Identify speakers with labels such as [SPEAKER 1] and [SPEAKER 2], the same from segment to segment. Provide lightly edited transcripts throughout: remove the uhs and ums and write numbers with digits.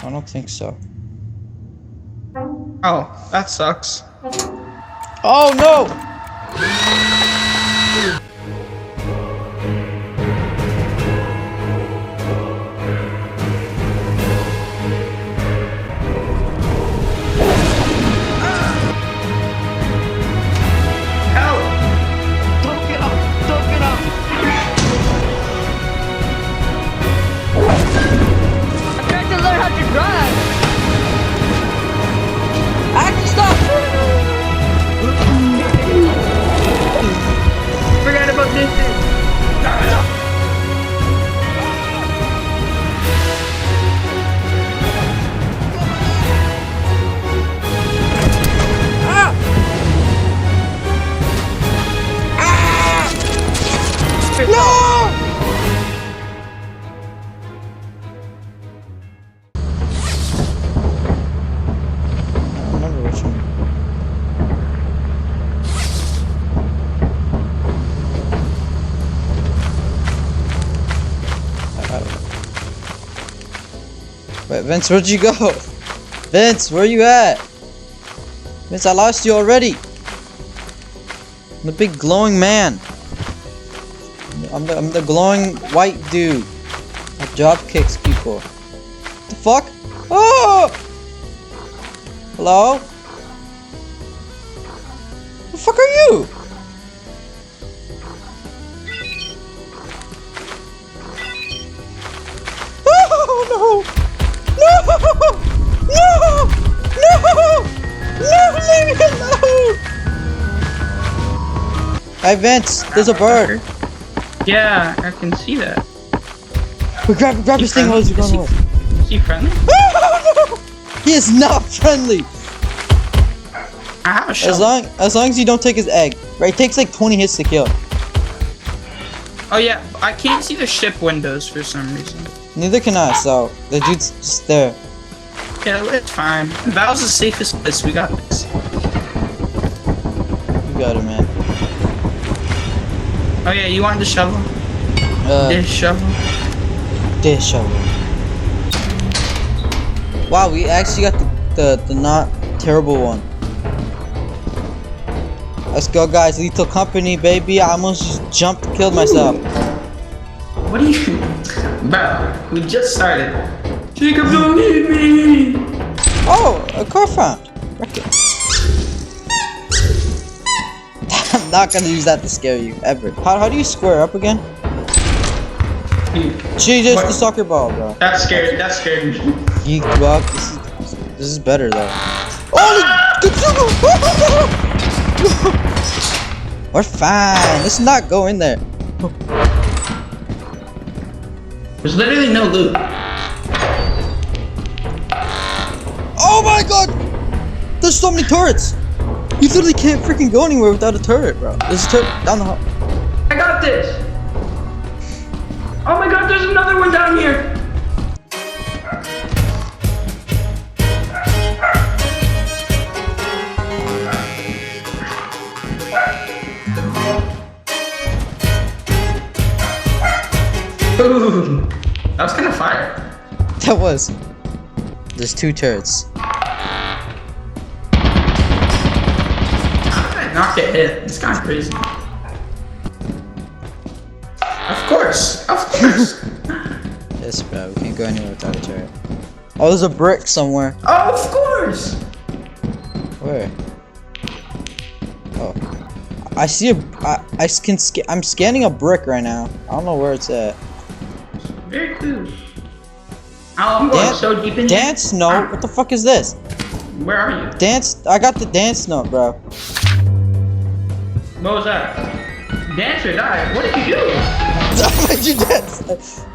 [SPEAKER 1] I don't think so.
[SPEAKER 2] Oh, that sucks.
[SPEAKER 1] Oh no!
[SPEAKER 2] Help!
[SPEAKER 1] Don't get up! Don't get up!
[SPEAKER 3] I'm trying to learn how to drive.
[SPEAKER 1] Action stop!
[SPEAKER 2] Forgot about this.
[SPEAKER 1] Ah! Ah! No! I don't remember which one. Wait, Vince, where'd you go? Vince, where you at? Vince, I lost you already. I'm the big glowing man. I'm the glowing white dude that drop kicks people. What the fuck? Oh! Hello? Who the fuck are you? Oh no! No! No! No! No! Leave me alone! Hey Vince, there's a bird.
[SPEAKER 2] Yeah, I can see that.
[SPEAKER 1] Grab his thing while he's going away.
[SPEAKER 2] Is he friendly?
[SPEAKER 1] Oh, no! He is not friendly.
[SPEAKER 2] I have a shell.
[SPEAKER 1] As long as you don't take his egg. Right, it takes like 20 hits to kill.
[SPEAKER 2] Oh yeah, I can't see the ship windows for some reason.
[SPEAKER 1] Neither can I, so the dude's just there.
[SPEAKER 2] Yeah, it's fine. That was the safest place. We got this.
[SPEAKER 1] You got it, man.
[SPEAKER 2] Oh yeah, you want the shovel? This shovel?
[SPEAKER 1] Dish shovel. Wow, we actually got the not terrible one. Let's go, guys. Lethal company, baby. I almost just jumped, killed myself.
[SPEAKER 2] What are you? Bro, we just started. Jacob, don't leave me!
[SPEAKER 1] Oh, a car found. Wreck it. I'm not gonna use that to scare you, ever. How do you square up again? Jesus,
[SPEAKER 2] What?
[SPEAKER 1] the soccer ball, bro.
[SPEAKER 2] That's scary. That's scary.
[SPEAKER 1] Geek buck. This is better though. Oh, we're fine. Let's not go in there.
[SPEAKER 2] There's literally no loot.
[SPEAKER 1] Oh my god! There's so many turrets. You literally can't freaking go anywhere without a turret, bro. There's a turret down the hall.
[SPEAKER 2] I got this. Oh my god, there's another one down here. Ooh, that was kind of fire.
[SPEAKER 1] That was. There's two turrets.
[SPEAKER 2] How did I not get hit? It's kind of crazy. Of course.
[SPEAKER 1] Yes, bro. We can't go anywhere without a turret. Oh, there's a brick somewhere.
[SPEAKER 2] Oh, of course.
[SPEAKER 1] Where? Oh, I see I'm scanning a brick right now. I don't know where it's at.
[SPEAKER 2] Very cool. Oh, I'm going so deep in here.
[SPEAKER 1] Dance note. What the fuck is this?
[SPEAKER 2] Where are you?
[SPEAKER 1] Dance. I got the dance note, bro.
[SPEAKER 2] What was that? Dance or die? What did you do?
[SPEAKER 1] Why did you dance?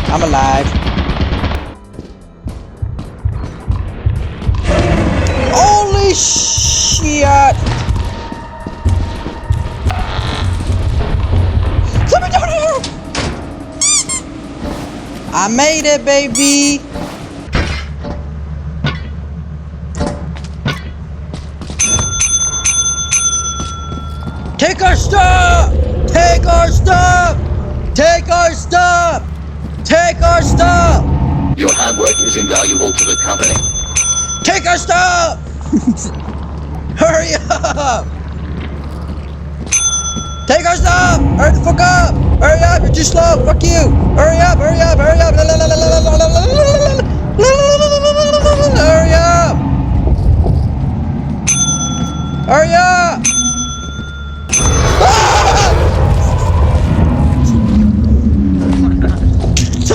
[SPEAKER 1] I'm alive. Holy shit! Somebody down here! I made it, baby! Take a shot! Take our stuff! Take our stuff! Take our stuff!
[SPEAKER 4] Your hard work is invaluable to the company.
[SPEAKER 1] Take our stuff! Hurry up! Take our stuff! Hurry the fuck up! Hurry up! You're too slow! Fuck you! Hurry up! Hurry up! Hurry up! Hurry up! Hurry up!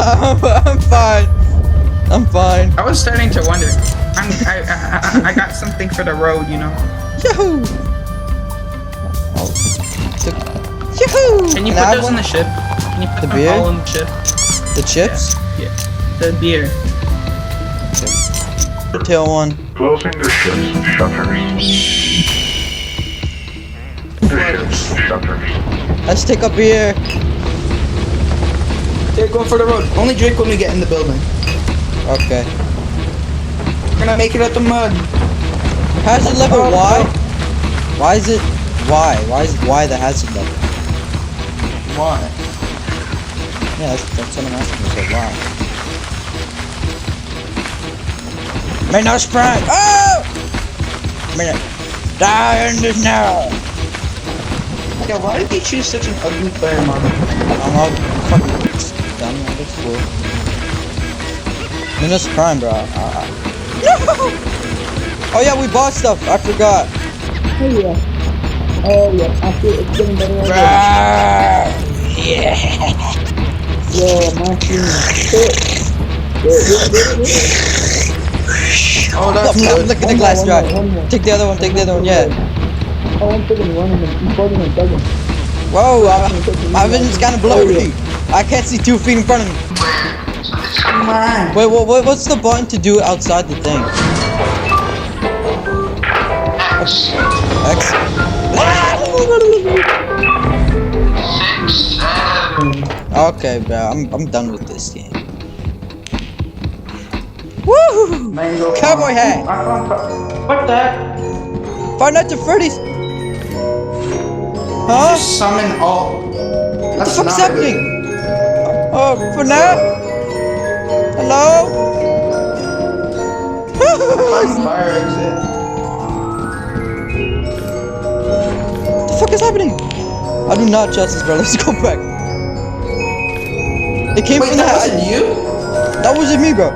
[SPEAKER 1] I'm fine. I'm fine.
[SPEAKER 2] I was starting to wonder. I got something for the road, you know.
[SPEAKER 1] Yahoo! Yahoo!
[SPEAKER 2] Can you put those in the ship? Can you put
[SPEAKER 1] The
[SPEAKER 2] them
[SPEAKER 1] beer?
[SPEAKER 2] all in the ship?
[SPEAKER 1] The chips?
[SPEAKER 2] Yeah. The beer.
[SPEAKER 1] Tail one.
[SPEAKER 5] Closing the ship's shutters. The ship's shutters.
[SPEAKER 1] Let's take a beer.
[SPEAKER 2] They're going for the road. Only drink when we get in the building.
[SPEAKER 1] Okay.
[SPEAKER 2] We're gonna make it out the mud.
[SPEAKER 1] Hazard level Y? Why is it Y? Why is it Y the hazard level?
[SPEAKER 2] Why?
[SPEAKER 1] Yeah, that's what I'm asking. So why? Minos Prime! Oh! Minute. Die in the snow!
[SPEAKER 2] Yeah, why did they choose such an ugly player model?
[SPEAKER 1] I'm all fucking dumb. That's cool. Minos Prime, bro. No! Oh yeah, we bought stuff. I forgot.
[SPEAKER 6] Oh yeah. Oh yeah. After it's getting better every day.
[SPEAKER 1] Yeah.
[SPEAKER 6] Yo, my team.
[SPEAKER 2] Oh, that's
[SPEAKER 1] I'm
[SPEAKER 2] good.
[SPEAKER 1] licking the glass dry. Take the other one. Take the other one. Yeah.
[SPEAKER 6] Oh, I'm freaking running and bugging and bugging.
[SPEAKER 1] Whoa, my vision's kind of blurry. I can't see 2 feet in front of me.
[SPEAKER 2] Come on.
[SPEAKER 1] Wait, what's the button to do outside the thing? X. Okay, bro, I'm done with this game. Woo!
[SPEAKER 2] Mango
[SPEAKER 1] Cowboy hat.
[SPEAKER 2] What the?
[SPEAKER 1] Five Nights at Freddy's. Huh?
[SPEAKER 2] Just summon all.
[SPEAKER 1] What the fuck's happening? Oh, for now? Hello?
[SPEAKER 2] Fire exit.
[SPEAKER 1] What the fuck is happening? I do not trust this, bro. Let's go back. It came
[SPEAKER 2] Wait,
[SPEAKER 1] from the
[SPEAKER 2] that
[SPEAKER 1] house.
[SPEAKER 2] wasn't you?
[SPEAKER 1] That wasn't me, bro.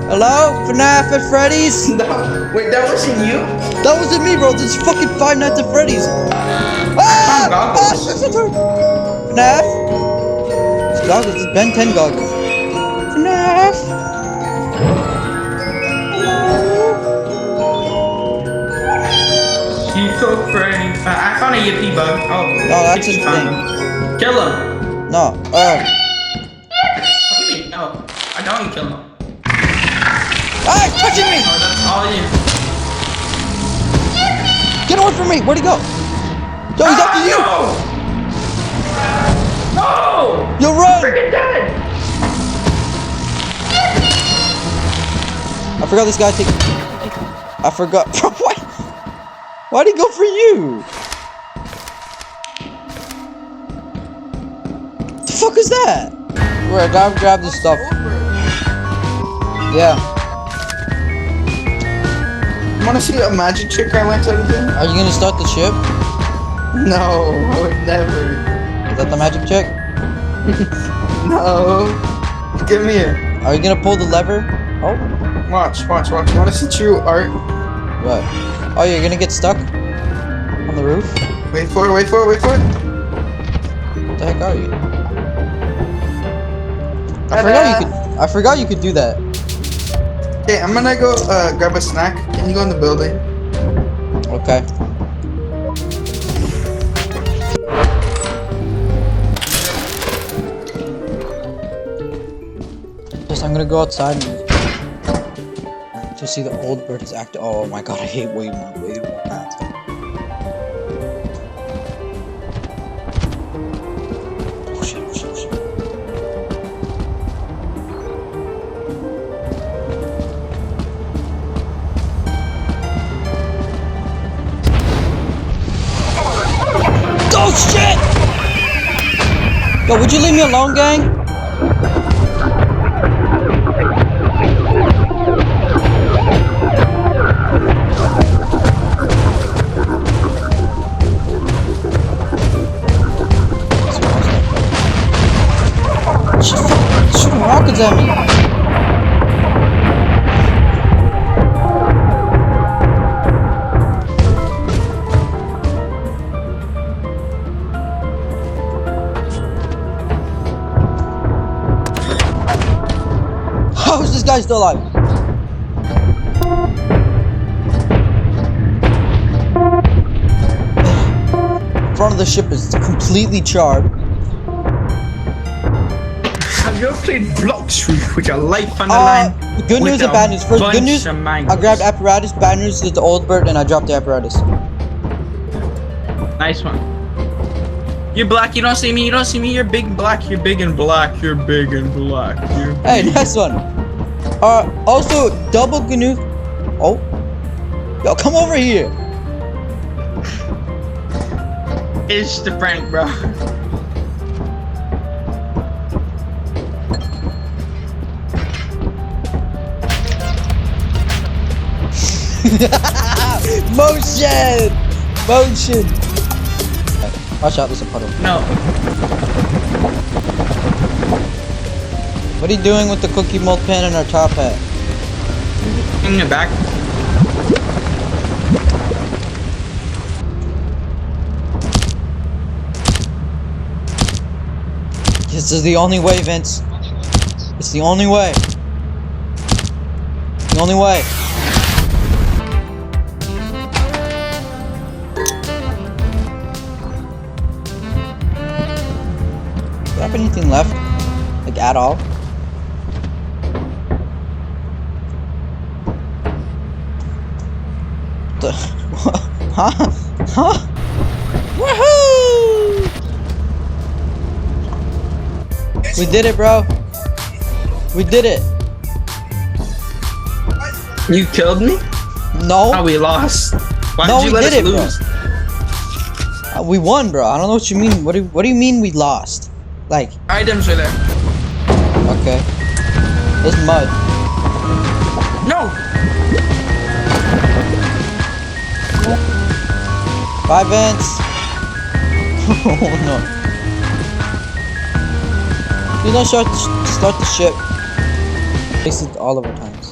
[SPEAKER 1] Hello? FNAF at Freddy's?
[SPEAKER 2] Wait, that wasn't you?
[SPEAKER 1] That wasn't me, bro. This is fucking Five Nights at Freddy's. Ah!
[SPEAKER 2] goggles.
[SPEAKER 1] Shit, FNAF? It's goggles. It's Ben 10 goggles. FNAF?
[SPEAKER 2] She's so afraid. I found a yippee bug. Oh,
[SPEAKER 1] that's
[SPEAKER 2] you
[SPEAKER 1] his
[SPEAKER 2] found
[SPEAKER 1] thing.
[SPEAKER 2] him. Kill him.
[SPEAKER 1] No.
[SPEAKER 2] What do you mean? No. I don't want you to kill him.
[SPEAKER 1] Ah, it's touching me!
[SPEAKER 2] Oh, that's all you.
[SPEAKER 1] Get away from me! Where'd he go? Yo, he's after you!
[SPEAKER 2] No!
[SPEAKER 1] Yo, run!
[SPEAKER 2] Freaking dead!
[SPEAKER 1] I forgot this guy take. I forgot. What? Why'd he go for you? The fuck is that? Where? Grab this stuff. Yeah.
[SPEAKER 2] You wanna see a magic trick I went to do?
[SPEAKER 1] Are you gonna start the ship?
[SPEAKER 2] No, I would never.
[SPEAKER 1] Is that the magic trick?
[SPEAKER 2] No. Give me here.
[SPEAKER 1] Are you gonna pull the lever? Oh.
[SPEAKER 2] Watch. Wanna see true art?
[SPEAKER 1] What? Oh, you're gonna get stuck on the roof?
[SPEAKER 2] Wait for it.
[SPEAKER 1] What the heck are you? I forgot you could do that.
[SPEAKER 2] Okay, I'm gonna go grab a snack. Can you go in the building?
[SPEAKER 1] Okay. Just I'm gonna go outside and to see the old bird is active. Oh my god, I hate way more bats. Oh shit. Oh shit! Yo, would you leave me alone, gang? Shooting rockets at me. How is this guy still alive? Front of the ship is completely charred.
[SPEAKER 2] Have you ever played Blocks with your life on the line?
[SPEAKER 1] Good news and bad news. First, good news.
[SPEAKER 2] of
[SPEAKER 1] I
[SPEAKER 2] mangoes?
[SPEAKER 1] grabbed apparatus. Bad news is the old bird, and I dropped the apparatus.
[SPEAKER 2] Nice one. You're black. You don't see me. You don't see me. You're big and black. You're big and black. You're big and black. You're
[SPEAKER 1] Hey, nice one. Also, double good news. Oh, yo, come over here.
[SPEAKER 2] It's the prank, bro.
[SPEAKER 1] Motion! Motion! Watch out, there's a puddle.
[SPEAKER 2] No.
[SPEAKER 1] What are you doing with the cookie mold pan and our top hat?
[SPEAKER 2] In the back.
[SPEAKER 1] This is the only way, Vince. It's the only way. The only way. Do I have anything left? Like, at all? The huh? Huh? Woohoo! We did it, bro. We did it.
[SPEAKER 2] You killed me?
[SPEAKER 1] No.
[SPEAKER 2] Oh, we lost. Why
[SPEAKER 1] No,
[SPEAKER 2] did you
[SPEAKER 1] we
[SPEAKER 2] let
[SPEAKER 1] did
[SPEAKER 2] us
[SPEAKER 1] it, bro.
[SPEAKER 2] lose?
[SPEAKER 1] We won, bro. I don't know what you mean. What do you mean we lost? Like,
[SPEAKER 2] Items are there.
[SPEAKER 1] okay. There's mud.
[SPEAKER 2] No.
[SPEAKER 1] Bye, Vince. Oh no. Please don't start the ship. Wasted all of our times.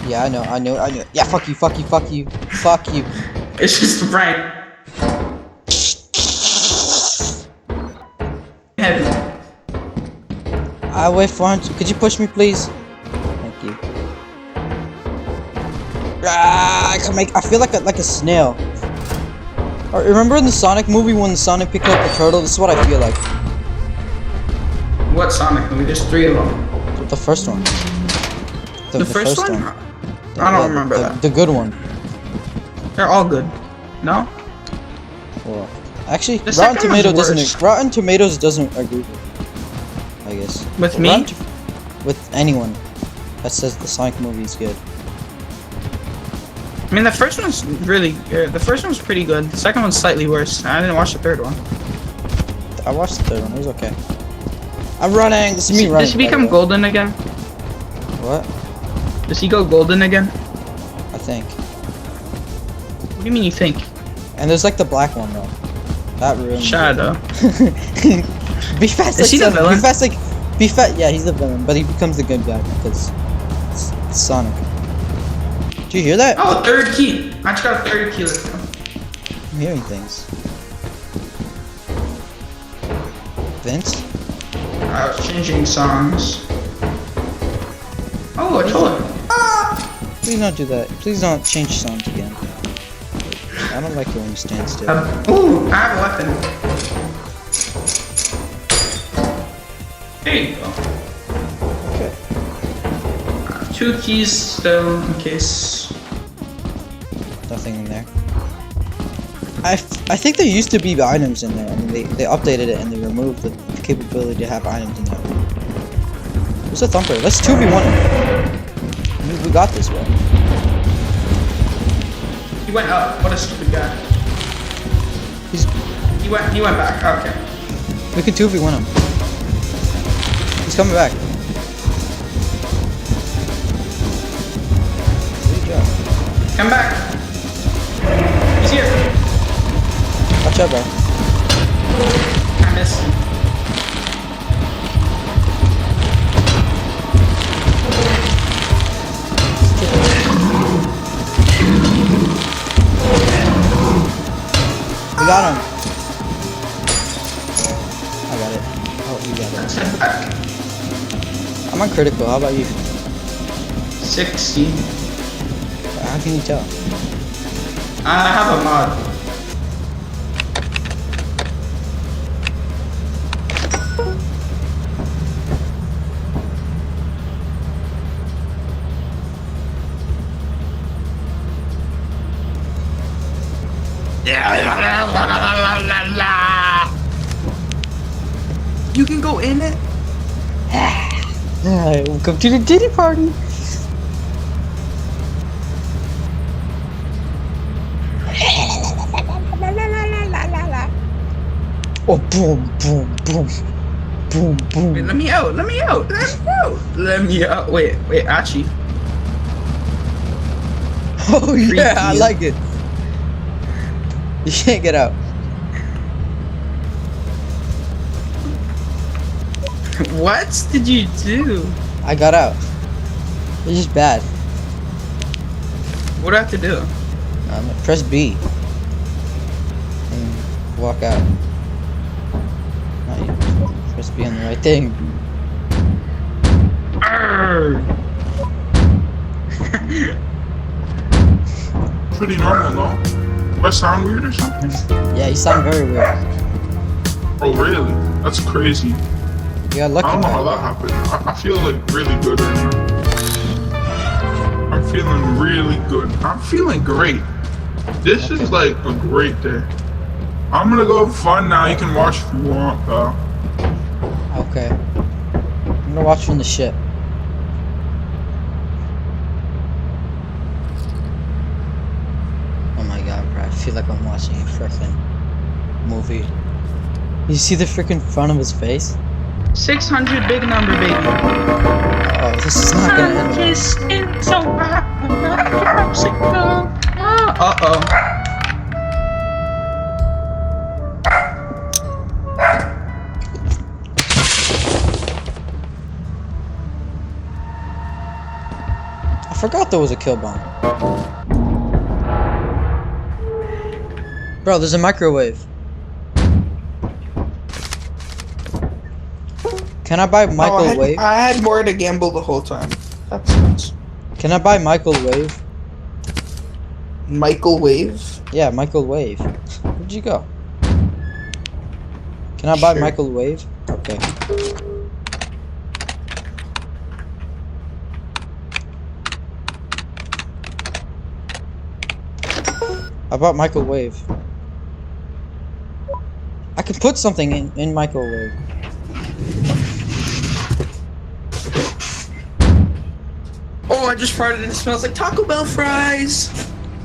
[SPEAKER 1] Yeah, I know. Yeah, fuck you. Fuck you.
[SPEAKER 2] It's just a prank. Heavy.
[SPEAKER 1] I weigh 400. Could you push me, please? Thank you. Ah, I feel like a snail. Or, remember in the Sonic movie when Sonic picked up the turtle? This is what I feel like.
[SPEAKER 2] What Sonic movie? There's 3 of them.
[SPEAKER 1] The first one.
[SPEAKER 2] The first one? I don't remember that.
[SPEAKER 1] The good one.
[SPEAKER 2] They're all good. No?
[SPEAKER 1] Well, actually,
[SPEAKER 2] The
[SPEAKER 1] Rotten
[SPEAKER 2] second one's
[SPEAKER 1] Tomatoes doesn't.
[SPEAKER 2] worse.
[SPEAKER 1] Rotten Tomatoes doesn't agree with. I guess.
[SPEAKER 2] With
[SPEAKER 1] But
[SPEAKER 2] me?
[SPEAKER 1] with anyone that says the Sonic movie is good.
[SPEAKER 2] I mean, the first one's really good. The first one's pretty good. The second one's slightly worse. I didn't watch the third one.
[SPEAKER 1] I watched the third one. It was okay. I'm running. This is me running.
[SPEAKER 2] Does he become golden again?
[SPEAKER 1] What?
[SPEAKER 2] Does he go golden again?
[SPEAKER 1] I think.
[SPEAKER 2] What do you mean you think?
[SPEAKER 1] And there's like the black one though. That room.
[SPEAKER 2] Shadow.
[SPEAKER 1] Be fast.
[SPEAKER 2] Is he the villain?
[SPEAKER 1] Be fast. Be fat. Yeah, he's the villain, but he becomes the good guy because it's Sonic. Do you hear that?
[SPEAKER 2] Oh, third key. I just got a third key. Let's go.
[SPEAKER 1] I'm hearing things. Vince?
[SPEAKER 2] I was changing songs. Oh, I told him.
[SPEAKER 1] Please don't do that. Please don't change songs again. I don't like it when you stand still.
[SPEAKER 2] Ooh, I have a weapon. There you go.
[SPEAKER 1] Okay.
[SPEAKER 2] 2 keys still in case.
[SPEAKER 1] Nothing in there. I think there used to be items in there. I mean, they updated it and they removed the capability to have items in there. Where's the thumper? Let's 2v1. We got this, bro.
[SPEAKER 2] He went up. What a stupid guy. He went back. Okay.
[SPEAKER 1] We can 2v1 him. He's coming back. Good job.
[SPEAKER 2] Come back. He's here.
[SPEAKER 1] Watch out, bro.
[SPEAKER 2] I missed him.
[SPEAKER 1] We got him. I got it. Oh, you got it.
[SPEAKER 2] Step back.
[SPEAKER 1] I'm on critical. How about you?
[SPEAKER 2] 60.
[SPEAKER 1] How can you tell?
[SPEAKER 2] I have a mod. You can go in it?
[SPEAKER 1] Welcome to the titty party. Oh, boom, boom, boom, boom, boom.
[SPEAKER 2] Wait, let me out. Let me out. Let me out. Let me out. Wait, Archie.
[SPEAKER 1] Oh yeah, I
[SPEAKER 2] Freaky.
[SPEAKER 1] like it. You can't get out.
[SPEAKER 2] What did you do?
[SPEAKER 1] I got out. It's just bad.
[SPEAKER 2] What do I have to do?
[SPEAKER 1] Press B. And walk out. Not you. Press B on the right thing.
[SPEAKER 5] Pretty normal, no? Do I sound weird or something?
[SPEAKER 1] Yeah, you sound very weird.
[SPEAKER 5] Oh, really? That's crazy.
[SPEAKER 1] You got
[SPEAKER 5] I
[SPEAKER 1] lucky.
[SPEAKER 5] don't know how
[SPEAKER 1] man.
[SPEAKER 5] that happened. I feel like really good right now. I'm feeling really good. I'm feeling great. This is like a great day. I'm gonna go have fun now. You can watch if you want, pal.
[SPEAKER 1] Okay. I'm gonna watch from the ship. Oh my god, bro. I feel like I'm watching a freaking movie. You see the freaking front of his face?
[SPEAKER 2] 600 big number, baby.
[SPEAKER 1] Oh, this is not gonna end well.
[SPEAKER 2] Uh-oh.
[SPEAKER 1] I forgot there was a kill bomb. Bro, there's a microwave. Can I buy microwave?
[SPEAKER 2] I had more to gamble the whole time. That's nuts.
[SPEAKER 1] Can I buy microwave?
[SPEAKER 2] Microwave?
[SPEAKER 1] Yeah, microwave. Where'd you go? Can I buy
[SPEAKER 2] Sure.
[SPEAKER 1] microwave? Okay. I bought microwave. I can put something in microwave.
[SPEAKER 2] Oh, I just farted and it smells like Taco Bell fries.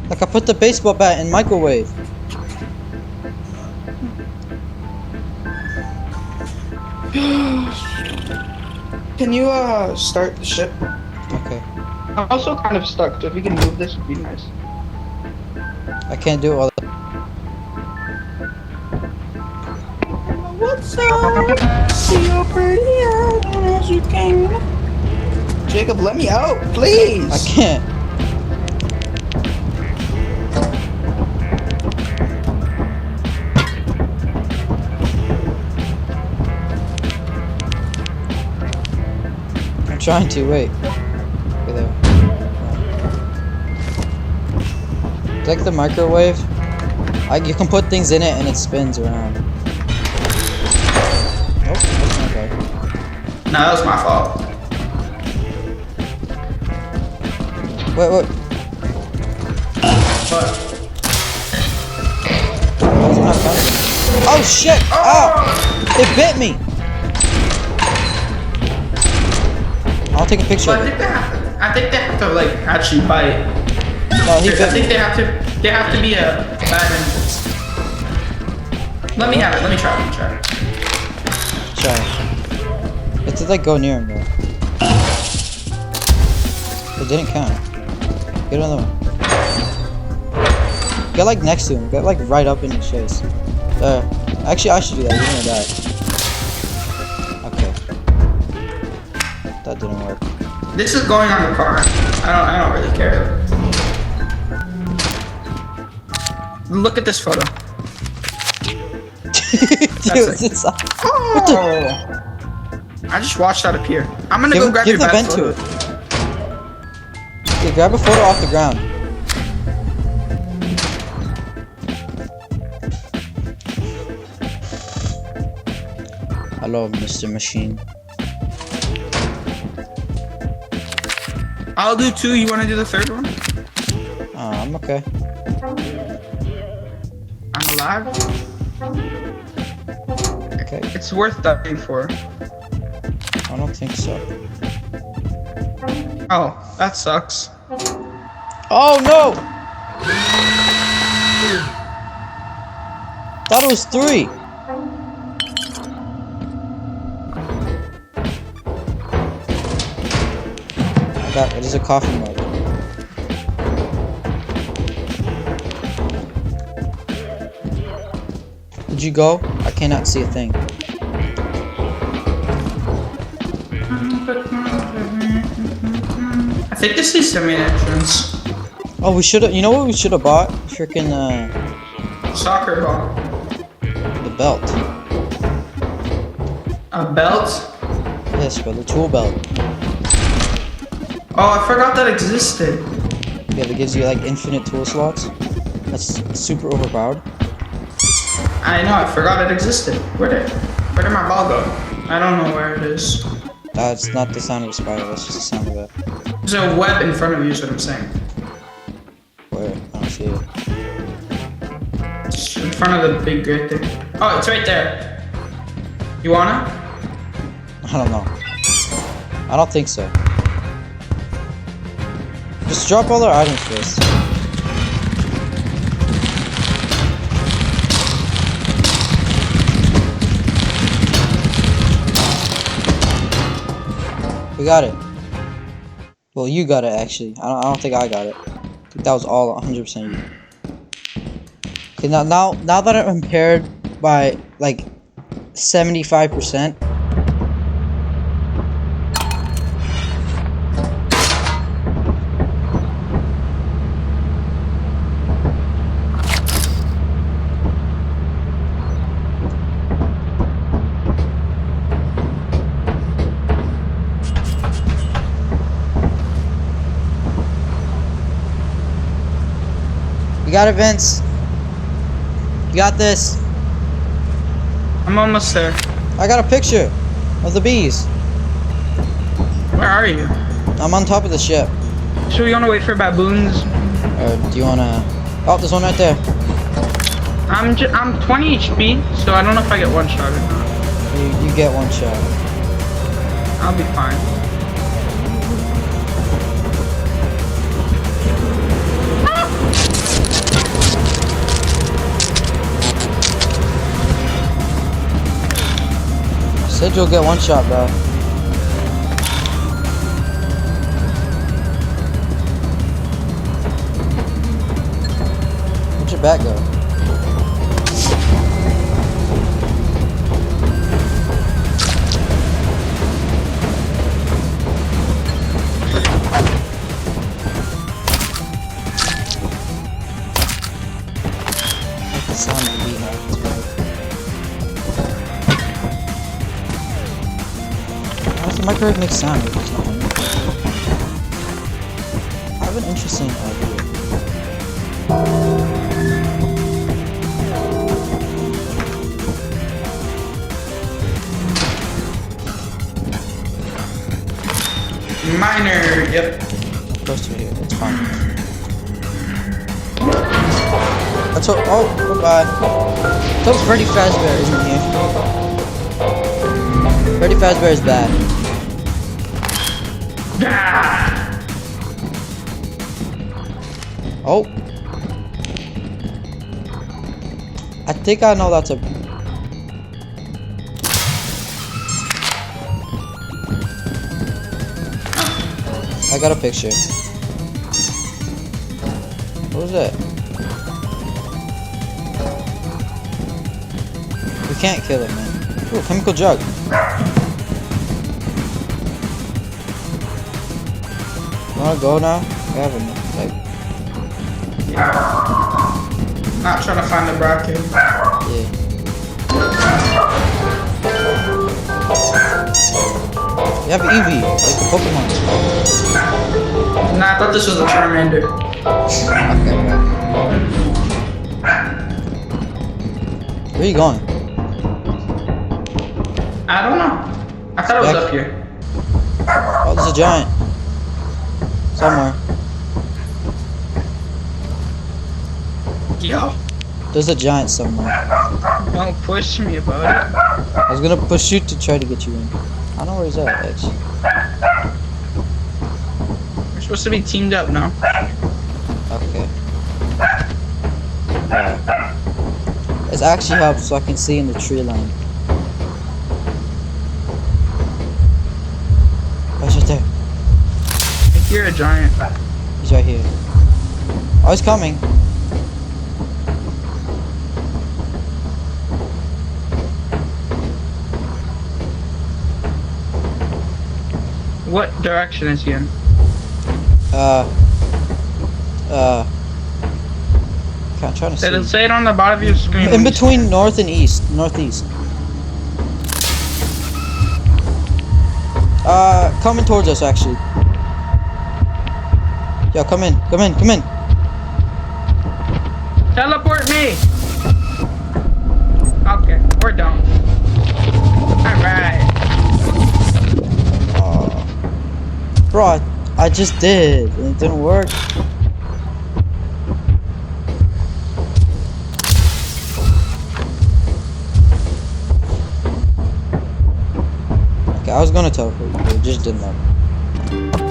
[SPEAKER 1] Like I put the baseball bat in microwave.
[SPEAKER 2] Can you start the ship?
[SPEAKER 1] Okay.
[SPEAKER 2] I'm also kind of stuck, so if you can move this, would be nice.
[SPEAKER 1] I can't do all that.
[SPEAKER 2] What's up? See you pretty out as you can. Jacob, let me out, please.
[SPEAKER 1] I can't. I'm trying to, wait. Okay, there. It's like the microwave. You can put things in it and it spins around. Oh, that's not bad.
[SPEAKER 2] No, that was my fault.
[SPEAKER 1] Wait.
[SPEAKER 2] But
[SPEAKER 1] Why is it not counting? Oh shit! Oh! It bit me! I'll take a picture
[SPEAKER 2] But
[SPEAKER 1] of
[SPEAKER 2] I
[SPEAKER 1] it.
[SPEAKER 2] think they have to like actually bite.
[SPEAKER 1] No, he
[SPEAKER 2] I
[SPEAKER 1] bit
[SPEAKER 2] think
[SPEAKER 1] me.
[SPEAKER 2] they have to be a bad Let me have it. Let me try it.
[SPEAKER 1] Try. You have to like go near him though. It didn't count. Get another one. Get like next to him. Get like right up in his face. Actually, I should do that. You're gonna die. Okay. That didn't work.
[SPEAKER 2] This is going on the car. I don't really care. Look at this photo.
[SPEAKER 1] Dude, it's
[SPEAKER 2] Oh! I just watched that appear. I'm gonna go grab your
[SPEAKER 1] give the
[SPEAKER 2] bad
[SPEAKER 1] vent
[SPEAKER 2] photo.
[SPEAKER 1] to it. Okay, grab a photo off the ground. Hello, Mr. Machine.
[SPEAKER 2] I'll do 2. You wanna do the 3rd one?
[SPEAKER 1] I'm okay.
[SPEAKER 2] I'm alive.
[SPEAKER 1] Okay.
[SPEAKER 2] It's worth dying for.
[SPEAKER 1] I don't think so.
[SPEAKER 2] Oh, that sucks.
[SPEAKER 1] Oh no! Thought it was 3. It is a coffee mug. Did you go? I cannot see a thing.
[SPEAKER 2] I think this is the main entrance.
[SPEAKER 1] Oh, we should have. You know what we should have bought? Freaking
[SPEAKER 2] Soccer ball.
[SPEAKER 1] the belt.
[SPEAKER 2] A belt?
[SPEAKER 1] Yes, bro, the tool belt.
[SPEAKER 2] Oh, I forgot that existed.
[SPEAKER 1] Yeah, that gives you like infinite tool slots. That's super overpowered.
[SPEAKER 2] I know, I forgot it existed. Where did my ball go? I don't know where it is.
[SPEAKER 1] That's not the sound of a spider. That's just the sound of it.
[SPEAKER 2] There's a web in front of you is what I'm saying.
[SPEAKER 1] Where? I don't see it.
[SPEAKER 2] It's in front of the big grid thing. Oh, it's right there. You wanna?
[SPEAKER 1] I don't know. I don't think so. Just drop all our items first. We got it. Well, you got it actually. I don't think I got it. I think that was all 100% you. Okay, now that I'm impaired by like 75%. You got it, Vince. You got this.
[SPEAKER 2] I'm almost there.
[SPEAKER 1] I got a picture of the bees.
[SPEAKER 2] Where are you?
[SPEAKER 1] I'm on top of the ship.
[SPEAKER 2] So we wanna wait for baboons?
[SPEAKER 1] Or do you wanna? Oh, there's one right there.
[SPEAKER 2] I'm 20 HP, so I don't know if I get one shot or not.
[SPEAKER 1] You get one shot.
[SPEAKER 2] I'll be fine.
[SPEAKER 1] Said you'll get one shot, bro. Where'd your bat go? Like the sound of the beehive. How does the microwave make sound if it's not on? I have an interesting idea.
[SPEAKER 2] Miner, yep.
[SPEAKER 1] Close to here, it's fine. That's what. Oh, goodbye. So Freddy Fazbear isn't here. Freddy Fazbear is bad. Oh. I think I know that's a I got a picture. What was that? We can't kill it, man. Ooh, chemical jug. You wanna go now? We have enough, like,
[SPEAKER 2] Not trying to find the bracket.
[SPEAKER 1] yeah. You have Eevee, like the Pokemon.
[SPEAKER 2] Nah, I thought this was a Charmander.
[SPEAKER 1] Okay, bro. Where are you going?
[SPEAKER 2] I don't know. I thought it was
[SPEAKER 1] Back.
[SPEAKER 2] up here.
[SPEAKER 1] Oh, there's a giant. Somewhere.
[SPEAKER 2] Yo,
[SPEAKER 1] There's a giant somewhere.
[SPEAKER 2] don't push me about it.
[SPEAKER 1] I was gonna push you to try to get you in. I don't know where he's at, actually.
[SPEAKER 2] We're supposed to be teamed up now.
[SPEAKER 1] Okay. Alright. This actually helps so I can see in the tree line. Oh, he's right there.
[SPEAKER 2] I hear a giant.
[SPEAKER 1] He's right here. Oh, he's coming.
[SPEAKER 2] What direction is he in?
[SPEAKER 1] Can't try to
[SPEAKER 2] Did it
[SPEAKER 1] see.
[SPEAKER 2] say it on the bottom of your screen?
[SPEAKER 1] In between north and east, northeast. Coming towards us actually. Yo, come in, come in, come in.
[SPEAKER 2] Teleport me! Okay, we're done. Alright.
[SPEAKER 1] Bro, I just did, and it didn't work. Okay, I was gonna teleport you, but it just didn't work.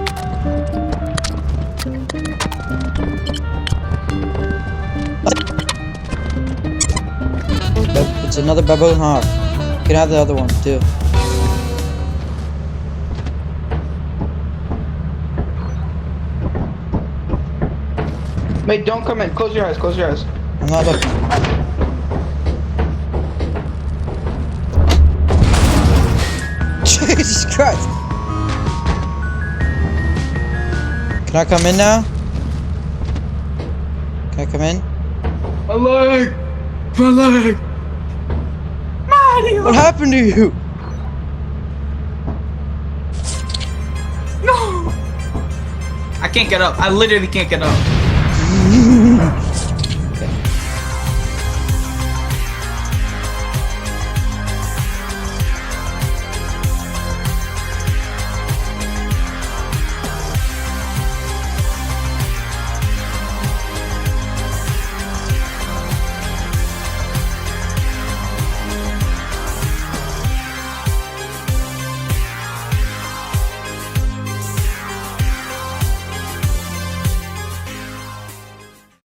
[SPEAKER 1] It's another baboon hawk. You can have the other one too.
[SPEAKER 2] Wait, don't come in. Close your eyes, close your eyes.
[SPEAKER 1] I'm not looking. Jesus Christ! Can I come in now? Can I come in?
[SPEAKER 2] My leg! My leg! Mario!
[SPEAKER 1] What happened to you?
[SPEAKER 2] No! I can't get up. I literally can't get up.